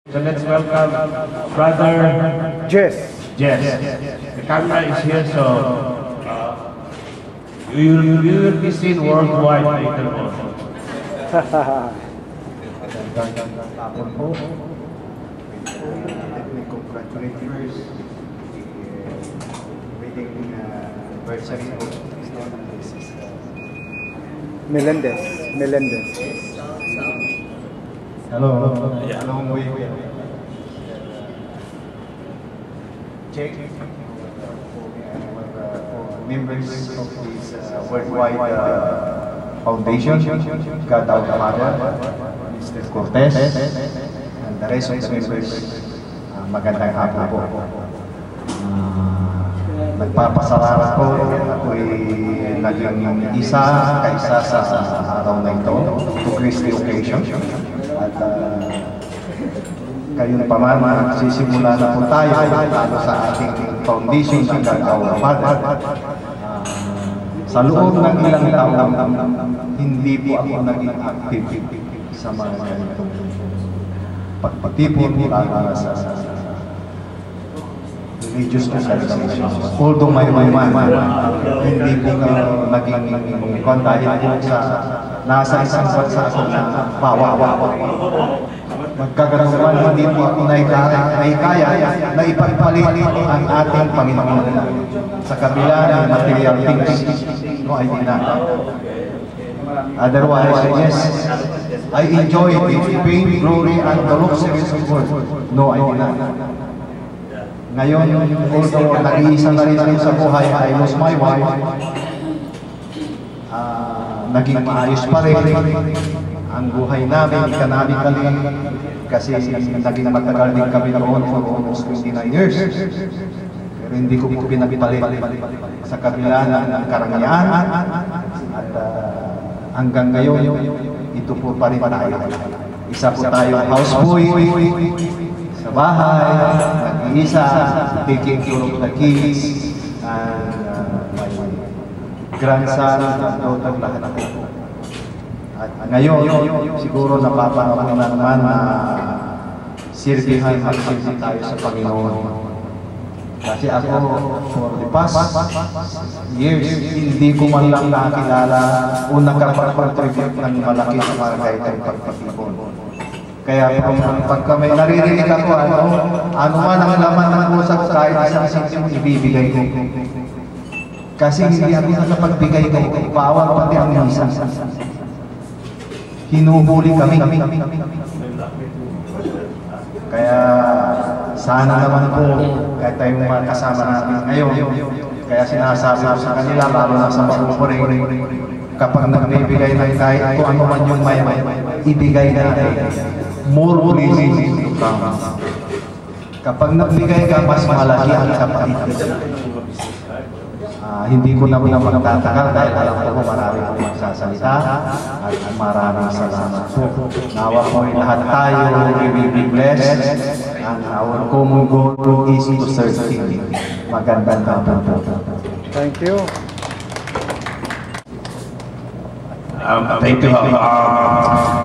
So let's welcome Brother Jess. The camera is here, so you will be seen worldwide later on. Tapon po. Let me congratulate first wedding anniversary of Mrs. Melendez. Hello. Along with Jake, for members of this worldwide foundation, God our Father, Mr. Cortez, and the rest of the members, magandang hapon po. Nagpapasalamat po, ako'y naging isa kaisa sa araw na ito, to grace the occasion. At kayo pa man, magsisimula na po tayo sa ating foundation ng God our Father. Sa loob ng ilang taon, hindi po ako naging active sa mga ganitong pagpatipon para sa religious organization. Although may man, hindi po naging kontahin po sa nasa isang bansa ako na bawa. Magkagaruman, hindi po ako naikaya na ipagpalit ang ating Panginoon sa kabila ng material things. No, I did not. Otherwise, yes, I enjoy the fame, glory, and the luxuries of God. No, I did not. Ngayon, although nag-iisa na rin sa buhay, I lost my wife, naging maayos pa rin ang buhay namin, economically, kasi naging matagal din kami noon for almost 29 years. Pero hindi ko po pinagpalit sa kabila ng karangyaan at hanggang ngayon, ito po pa rin tayo. Isa po tayong houseboy sa bahay, nag-iisa, taking care of the kids, and my grandson, daughter, lahat po. At ngayon, siguro napapanaman na naman na sirbihan tayo sa Panginoon. Kasi ako, for the past years, hindi ko man lang nakakilala o nakapag-contribute ng malaki sa mga kahitang pagpatipon. Kaya pagka may naririnig ako, ano man ang laman ng usap ko, kahit isang singsing ibibigay ko. Kasi hindi ako nakapagbigay ko, bawal pati ang isa. Hinuhuli kami. Kaya sana naman po, kahit tayong mga kasama natin ngayon, kaya sinasabi ko sa kanila, lalo na sa mapupuring, kapag nagbibigay ng kahit kung ano man yung may ibigay natin. More pleasing to come. Kapag nagbigay ka, mas malaki ang kapatid. Hindi ko na magtatagal dahil alam ko marami akong magsasalita at maraming salamat po. Nawa po lahat tayo, we will be blessed and our common goal is to serve Him. Magandang hapon po. Thank you. Thank you.